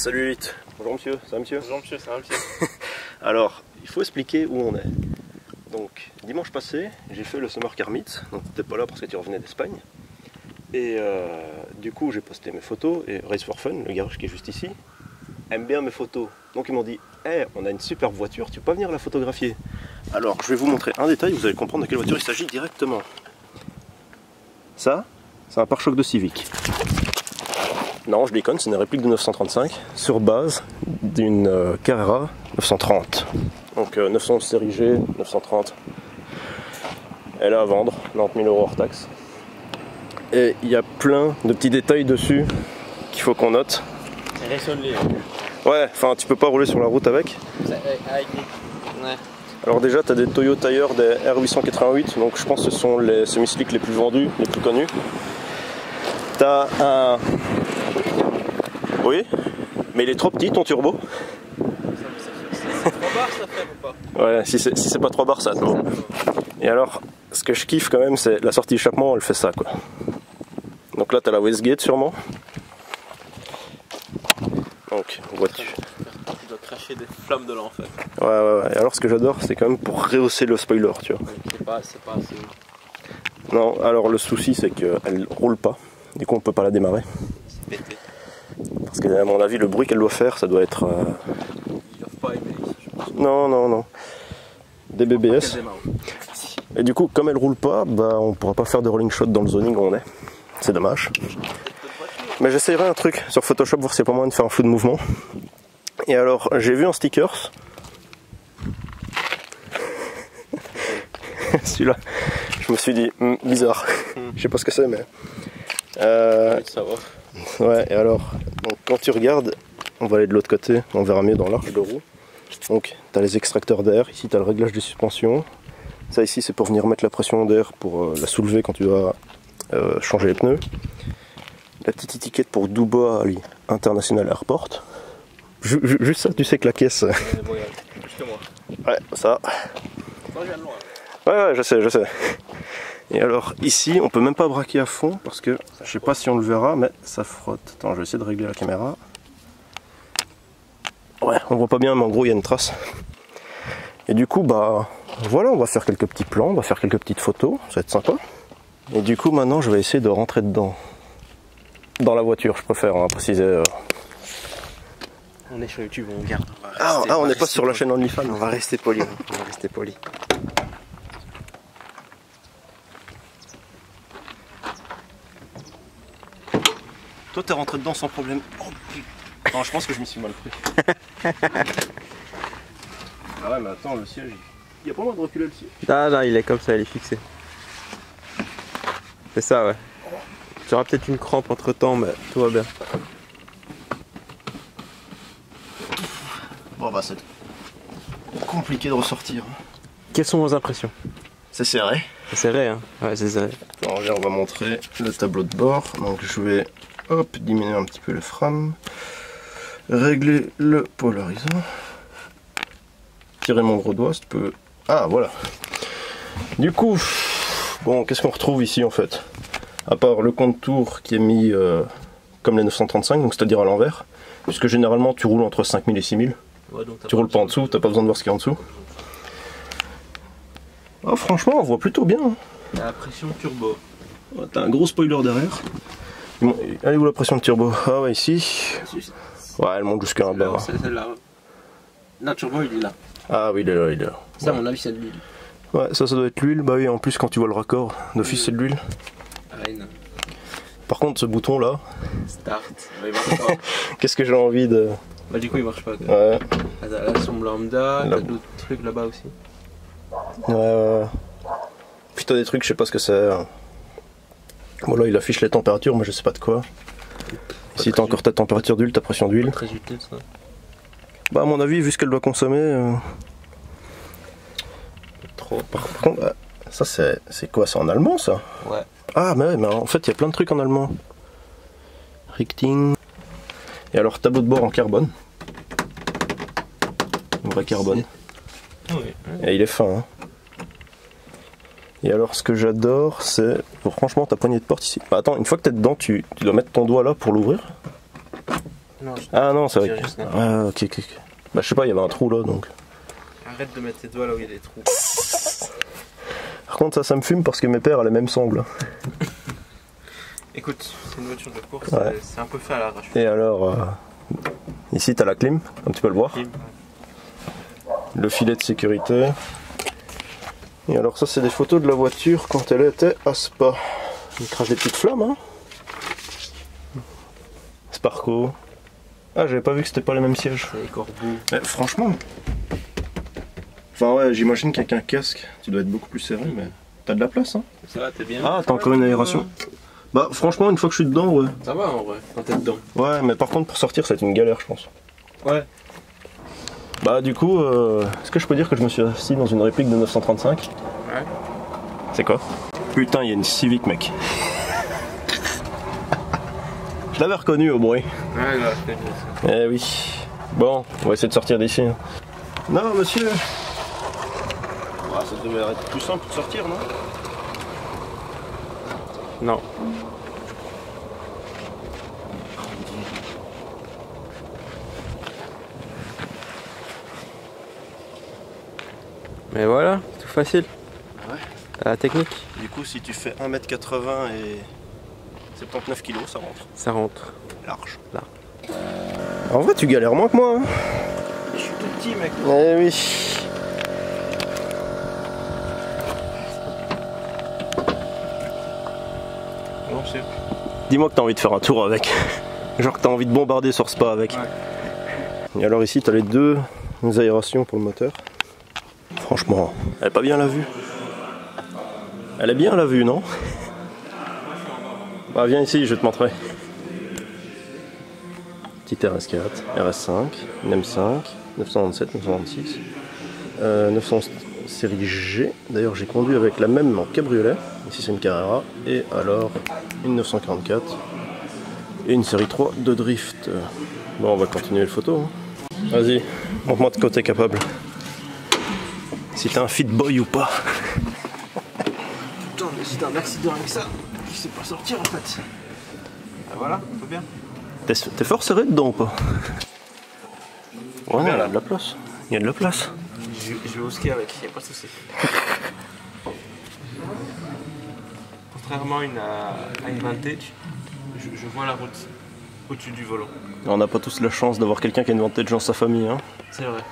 Salut Lilith. Bonjour monsieur, ça va monsieur? Bonjour monsieur, ça va monsieur? Alors, il faut expliquer où on est. Donc, dimanche passé, j'ai fait le Summer Car Meet, donc t'étais pas là parce que tu revenais d'Espagne. Et du coup, j'ai posté mes photos, et Race for Fun, le garage qui est juste ici, aime bien mes photos. Donc ils m'ont dit, hey, on a une superbe voiture, tu peux pas venir la photographier? Alors, je vais vous montrer un détail, vous allez comprendre de quelle voiture il s'agit directement. Ça, c'est un pare-choc de Civic. Non, je déconne, c'est une réplique de 935 sur base d'une Carrera 930. Donc 911 série G, 930. Elle est à vendre, 90 000 € hors taxe. Et il y a plein de petits détails dessus qu'il faut qu'on note. Ouais, enfin tu peux pas rouler sur la route avec. Ouais. Alors déjà tu as des Toyo Tire, des R888, donc je pense que ce sont les semi-slicks les plus vendus, les plus connus. T'as un... Oui, mais il est trop petit ton turbo. C'est 3 bars ça fait ou pas? Ouais, si c'est pas 3 bars ça non. Et alors, ce que je kiffe quand même, c'est la sortie échappement, elle fait ça quoi. Donc là t'as la Westgate sûrement. Donc voiture. Tu dois cracher des flammes de l'enfer. Ouais. Et alors ce que j'adore, c'est quand même pour rehausser le spoiler, tu vois. C'est pas assez. Non, alors le souci c'est qu'elle roule pas. Du coup on peut pas la démarrer. C'est pété. Parce que à mon avis le bruit qu'elle doit faire, ça doit être... Ils doivent pas aimer ici, je pense. Non. Des BBS. Et du coup comme elle roule pas, bah on pourra pas faire de rolling shot dans le zoning où on est. C'est dommage. Mais j'essayerai un truc sur Photoshop, voir s'il n'y a pas moyen de faire un flou de mouvement. Et alors, j'ai vu un stickers. Celui-là, je me suis dit, bizarre. Je sais pas ce que c'est, mais... Ouais, et alors, donc, quand tu regardes, on va aller de l'autre côté, on verra mieux dans l'arche de roue. Donc, tu as les extracteurs d'air, ici tu as le réglage de suspension. Ça ici, c'est pour venir mettre la pression d'air pour la soulever quand tu dois changer les pneus. La petite étiquette pour Dubai International Airport. Juste ça, tu sais que la caisse... Ouais, ça. Ouais, je sais. Et alors, ici, on peut même pas braquer à fond parce que, je sais pas si on le verra, mais ça frotte. Attends, je vais essayer de régler la caméra. Ouais, on voit pas bien, mais en gros, il y a une trace. Et du coup, bah, voilà, on va faire quelques petits plans, on va faire quelques petites photos, ça va être sympa. Et du coup, maintenant, je vais essayer de rentrer dedans. Dans la voiture, je préfère, on va préciser. On est sur YouTube, on garde. On n'est pas sur la chaîne OnlyFans. On va rester poli. Toi, t'es rentré dedans sans problème. Oh putain. Non, je pense que je m'y suis mal pris. Ah ouais, mais attends, le siège. Il y a pas moyen de reculer le siège. Non, il est comme ça, il est fixé. C'est ça, ouais. Tu auras peut-être une crampe entre temps, mais tout va bien. Bon, bah, c'est compliqué de ressortir. Quelles sont vos impressions? C'est serré. C'est serré, hein? Ouais, c'est serré. Alors, on va montrer le tableau de bord. Donc, je vais diminuer un petit peu le frame, régler le polarisant, tirer mon gros doigt si tu peux. Ah, voilà. Du coup, bon, qu'est-ce qu'on retrouve ici en fait? À part le contour qui est mis comme les 935, donc c'est-à-dire à l'envers, puisque généralement tu roules entre 5000 et 6000. Ouais, tu roules pas en dessous, t'as pas besoin de voir ce qu'il y a en dessous. Oh, franchement, on voit plutôt bien. Hein. T'as la pression turbo. Ouais, t'as un gros spoiler derrière. Bon, allez où la pression de turbo? Ah ouais, ici. Ouais, elle monte jusqu'à un bas. C'est celle-là. Non, turbo, il est là. Ah oui, il est là. Ça, à mon avis, c'est de l'huile. Ouais, ça doit être l'huile. Bah oui, en plus, quand tu vois le raccord, d'office, c'est de l'huile. Non. Par contre, ce bouton là. Start. Il marche pas. Qu'est-ce que j'ai envie de. Bah, du coup, il marche pas. Quoi. Ouais. Là, son lambda, t'as d'autres trucs là-bas aussi. Ouais. Puis t'as des trucs, je sais pas ce que c'est. Bon, là, il affiche les températures, mais je sais pas de quoi. Ici, t'as encore ta température d'huile, ta pression d'huile. Très utile ça. Bah, à mon avis, vu ce qu'elle doit consommer. Trop. Par contre, bah, ça, c'est quoi? C'est en allemand ça? Ouais. Ah, mais en fait, il y a plein de trucs en allemand. Richting. Et alors, tableau de bord en carbone. Un vrai carbone. Oui. Et il est fin. Hein. Et alors, ce que j'adore, c'est franchement ta poignée de porte ici. Bah, attends, une fois que tu es dedans, tu dois mettre ton doigt là pour l'ouvrir. Non, Ah non, c'est vrai. tire juste là. Ah, ok, ok. Bah, je sais pas, il y avait un trou là donc. Arrête de mettre tes doigts là où il y a des trous. Par contre, ça me fume parce que mes pères ont les mêmes sangles. Écoute, c'est une voiture de course, Ouais. c'est un peu fait à l'arrache. Et alors, ici t'as la clim, comme tu peux le voir. Le filet de sécurité. Et alors, ça, c'est des photos de la voiture quand elle était à Spa. Il crache des petites flammes, hein. Sparco. Ah, j'avais pas vu que c'était pas les mêmes sièges. C'est les corbeaux. Mais franchement. Enfin, ouais, j'imagine qu'avec un casque, tu dois être beaucoup plus serré, mais t'as de la place, hein. Ça va, t'es bien? Ah, t'as encore une aération. Bah, franchement, une fois que je suis dedans, ouais. Ça va en vrai, quand t'es dedans. Ouais, mais par contre, pour sortir, ça va être une galère, je pense. Ouais. Bah, du coup, est-ce que je peux dire que je me suis assis dans une réplique de 935? Ouais. C'est quoi? Putain, il y a une Civic, mec. Je l'avais reconnu au bruit. Ouais, là, c'est bien ça. Eh oui. Bon, on va essayer de sortir d'ici. hein. Non, monsieur. Ah, ça devrait être plus simple de sortir, non? Non. Mais voilà, tout facile. Ouais. T'as la technique, Du coup, si tu fais 1m80 et 79 kg, ça rentre. ça rentre. Large. Là. En vrai, tu galères moins que moi. Hein. Je suis tout petit, mec. Eh oui. Non, je sais. Dis-moi que t'as envie de faire un tour avec. Genre que t'as envie de bombarder sur Spa avec. Ouais. Et alors ici, t'as les deux aérations pour le moteur. Franchement, elle est pas bien la vue. Elle est bien la vue, non? Bah viens ici, je vais te montrer. Petit RS4, RS5, NEM5, 997, 996, 900 série G. D'ailleurs, j'ai conduit avec la même en cabriolet. Ici, c'est une Carrera. Et alors, une 944 et une série 3 de drift. Bon, on va continuer le photo. Hein. Vas-y, montre-moi de quoi t'es capable. Si t'es un fit boy ou pas. Putain, mais si t'as un accident avec ça, je sais pas sortir en fait. Ah, voilà, tout bien. T'es fort serré dedans ou pas? Ouais, il y a de la place. Il y a de la place. Je vais au ski avec, y a pas de soucis. Contrairement à une vintage, je vois la route au-dessus du volant. On n'a pas tous la chance d'avoir quelqu'un qui a une vantage dans sa famille. Hein. C'est vrai.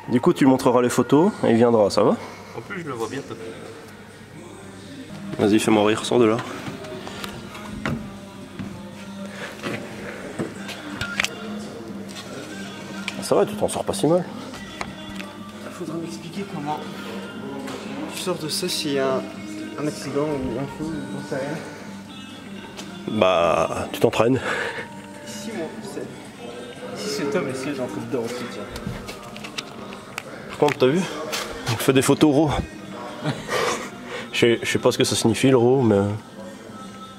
Du coup, tu montreras les photos et il viendra, ça va? En plus, je le vois bientôt. Vas-y, fais-moi rire, sors de là. Ça va, tu t'en sors pas si mal. Il faudra m'expliquer comment tu sors de ça s'il y a un accident ou un feu ou j'en sais rien. Bah, tu t'entraînes. Ici, moi, c'est Tom et si j'en fais dedans aussi, tiens. Par contre, t'as vu? On fait des photos RAW. Je sais pas ce que ça signifie le RAW, mais...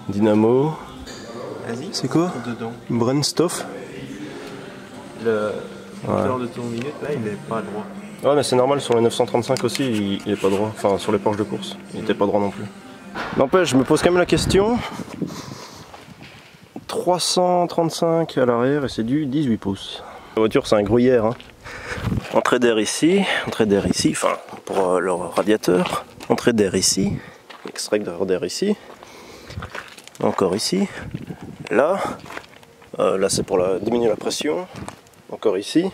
Dynamo... Vas-y. C'est quoi? Dedans. Brennstoff? Le moteur de tour minute, là, il est pas droit. Ouais, mais c'est normal, sur les 935 aussi, il est pas droit. Enfin, sur les Porsche de course, il était pas droit non plus. N'empêche, je me pose quand même la question. 335 à l'arrière et c'est du 18 pouces. La voiture, c'est un gruyère. Hein. Entrée d'air ici, enfin, pour le radiateur. Entrée d'air ici, extracteur d'air ici. Encore ici. Là, là c'est pour diminuer la pression. Encore ici.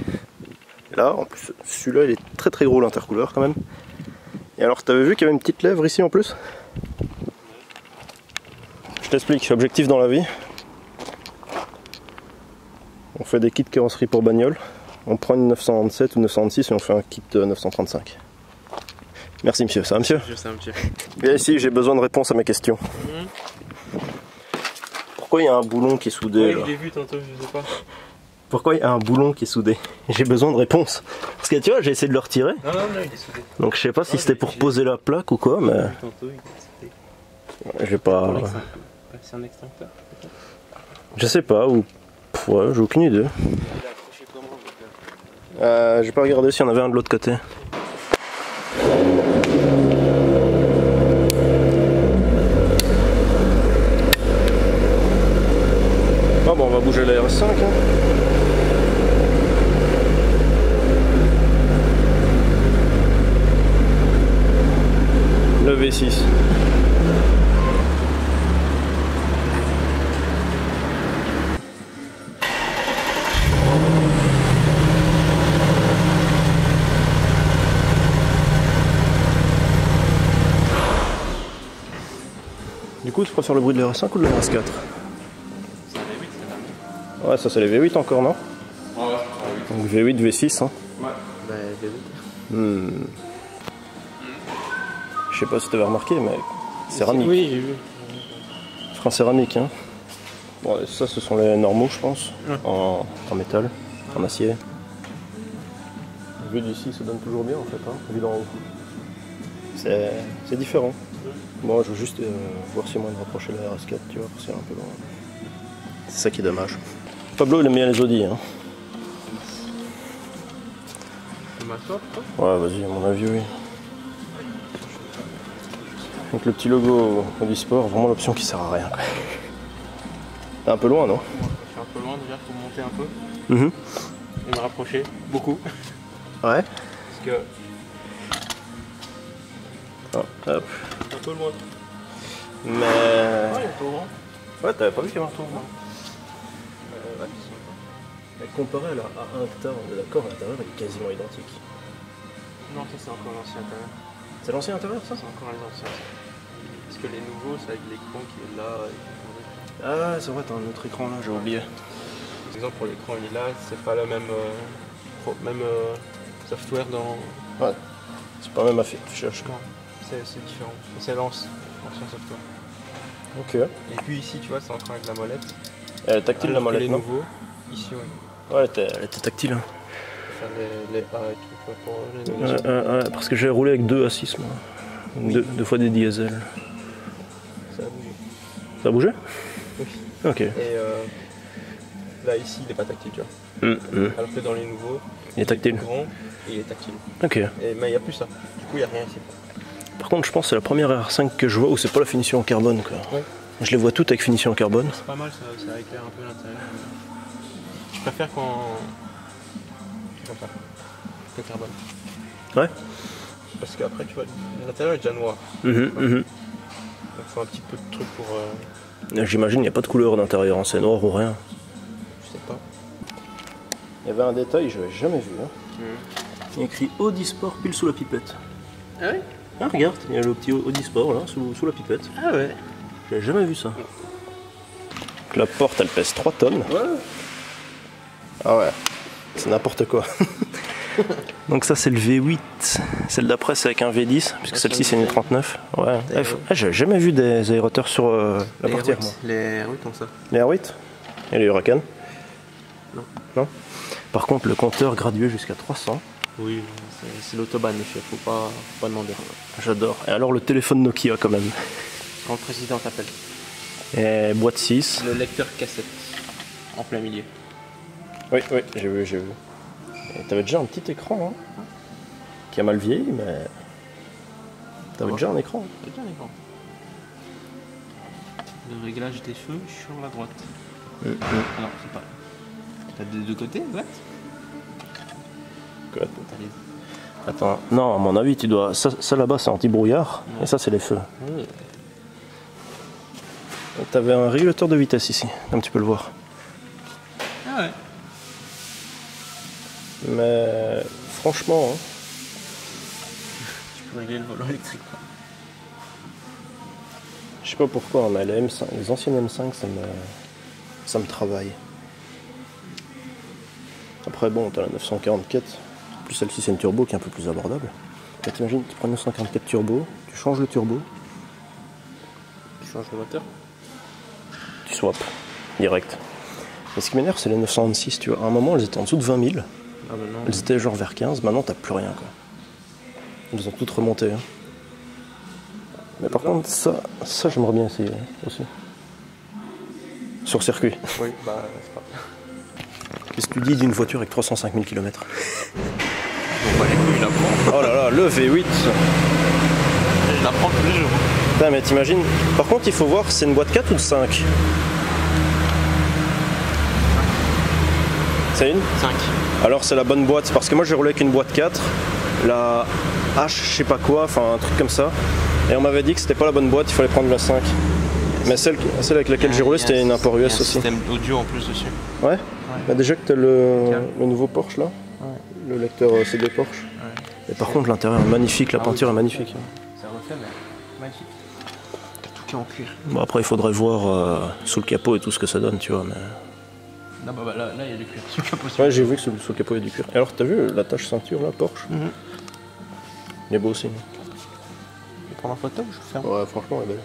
Là, en plus, celui-là, il est très très gros, l'intercouleur quand même. Et alors, t'avais vu qu'il y avait une petite lèvre ici en plus? Je t'explique, objectif dans la vie. On fait des kits carrosserie pour bagnole. On prend une 997 ou 996 et on fait un kit 935. Merci monsieur, ça va monsieur? Je sais, monsieur. Bien ici, j'ai besoin de réponses à mes questions. Pourquoi il y a un boulon qui est soudé là? Je l'ai vu tantôt, je sais pas. Pourquoi il y a un boulon qui est soudé? J'ai besoin de réponses. Parce que tu vois, j'ai essayé de le retirer. Non, il est soudé. Donc je sais pas si c'était pour poser la plaque ou quoi, mais Tantôt, il est soudé. j'ai pas... C'est un extincteur, peut-être. Je sais pas, ou... Pff, ouais, j'ai aucune idée. Il est accroché comment, J'ai pas regardé s'il y en avait un de l'autre côté. Ah bon, on va bouger la RS5. Hein. V6. Du coup, tu préfères le bruit de la RS5 ou de la RS4? C'est un V8, c'est là. Ouais, ça c'est les V8 encore, non? Ouais, Donc V8, V6. Hein. ouais. Bah, Je sais pas si tu avais remarqué, mais céramique. oui, j'ai vu. Frein céramique. Hein. Bon, ça, ce sont les normaux, je pense, Ouais. en métal, en acier. Vu d'ici, ça donne toujours bien en fait, hein, vu d'en haut. C'est différent. Bon, je veux juste voir si moi de rapprocher la RS4, tu vois, parce que c'est un peu loin. C'est ça qui est dommage. Pablo, il aime bien les Audi. Hein. Tu m'assois, toi? Ouais, vas-y, à mon avis, oui. Donc le petit logo Audi Sport, vraiment l'option qui sert à rien. Quoi. T'es un peu loin, non? Je suis un peu loin déjà pour monter un peu et me rapprocher beaucoup. Ouais. Parce que Ah, hop. c'est un peu loin. Mais... Ouais, il y a tout loin. Ouais, t'avais pas vu qu'il y avait un retour, non? Ouais, Mais comparé à la A1 que t'as, on est d'accord, l'intérieur est quasiment identique. non, ça c'est encore l'ancien intérieur. C'est l'ancien intérieur, ça? C'est encore les anciens. Parce que les nouveaux, c'est avec l'écran qui est là. Ah, c'est vrai, t'as un autre écran là, j'ai oublié. Par exemple, pour l'écran, il est là, c'est pas le même, software dans. Ouais. C'est pas même affichage. Non, c'est différent. C'est l'ancien software. Ok. Et puis ici, tu vois, c'est encore avec la molette. Elle est tactile la Alors que molette, les non? nouveaux, ici, oui. Ouais, elle était tactile. Hein. Faire les A et tout, quoi, pour les notions. Ouais, parce que j'ai roulé avec 2 A6 moi. Oui. Deux fois des diesels. Ça a bougé. Ça a bougé? Oui. Ok. Et là, ici, il n'est pas tactile, tu vois. Alors que dans les nouveaux, Il est tactile. plus grand et il est tactile. Ok. Mais il n'y a plus ça. Du coup, il n'y a rien ici. Par contre, je pense que c'est la première R5 que je vois où c'est pas la finition en carbone. Quoi. Ouais. Je les vois toutes avec finition en carbone. C'est pas mal, ça éclaire un peu l'intérieur. Je préfère quand. Comme ça. Le carbone. Ouais. Parce qu'après, tu vois, l'intérieur est déjà noir. Donc il faut un petit peu de truc pour. J'imagine qu'il n'y a pas de couleur d'intérieur, hein, c'est noir ou rien. Je sais pas. Il y avait un détail, je l'avais jamais vu. Hein. Il y a écrit Audi Sport pile sous la pipette. Ah ouais? Ah, regarde, il y a le petit Audi Sport là, sous la pipette. Ah ouais. J'avais jamais vu ça. Donc, la porte, elle pèse 3 tonnes. Ouais. Ah ouais, c'est n'importe quoi. Donc ça c'est le V8, celle d'après c'est avec un V10, puisque celle-ci c'est une 39. Ouais, j'avais jamais vu des aérateurs sur la portière. Moi. Les R8 ont ça. Les R8 et les Huracan? Non. Par contre le compteur gradué jusqu'à 300. Oui, c'est l'autobahn, il faut pas demander. J'adore. Et alors le téléphone Nokia quand même. Quand le président t'appelle. Et boîte 6. Le lecteur cassette. En plein milieu. Oui, j'ai vu. Et t'avais déjà un petit écran, hein, qui a mal vieilli, mais t'avais déjà un écran. C'est bien l'écran. Le réglage des feux sur la droite. Alors, c'est pas. T'as des deux côtés, ouais. Quoi? Attends, non, à mon avis, tu dois. Ça là-bas, c'est anti-brouillard, et ça, c'est les feux. Oui. T'avais un régulateur de vitesse ici, comme tu peux le voir. Ah ouais. Mais franchement, hein, Tu peux régler le volant électrique. je sais pas pourquoi, mais les anciennes M5, ça me travaille. Après, bon, t'as la 944, plus celle-ci, c'est une turbo qui est un peu plus abordable. Mais t'imagines, tu prends une 944 turbo, tu changes le turbo, Tu changes le moteur. tu swaps direct. Et ce qui m'énerve, c'est les 926, tu vois. À un moment, elles étaient en dessous de 20 000. Ah bah non. Elles étaient genre vers 15, maintenant t'as plus rien quoi. Elles ont toutes remonté. Hein. Mais par contre ça j'aimerais bien essayer aussi. Sur circuit. Oui, bah c'est pas. Qu'est-ce que tu dis d'une voiture avec 305 000 km? On va les couilles, la prendre. Oh là là, le V8. Je la prends tous les jours. Putain mais t'imagines. Par contre il faut voir c'est une boîte 4 ou 5? C'est une 5. Alors c'est la bonne boîte, parce que moi j'ai roulé avec une boîte 4, la H je sais pas quoi, enfin un truc comme ça. Et on m'avait dit que c'était pas la bonne boîte, il fallait prendre la 5. Mais celle avec laquelle j'ai roulé, c'était une import US un aussi. système audio en plus dessus. Ouais. Bah déjà que t'as le nouveau Porsche là, le lecteur CD Porsche. Ouais. Et par contre l'intérieur est magnifique, la peinture est magnifique. Ça refait mais magnifique. Tout qui est en cuir. Bon après il faudrait voir sous le capot et tout ce que ça donne, tu vois. Mais... Non bah là il y a du cuir sous le capot. Ouais, j'ai vu que sous le capot il y a du cuir. Et alors t'as vu l'attache ceinture là, Porsche? Il est beau aussi. Je vais prendre en photo ou je ferme? Ouais franchement elle est belle.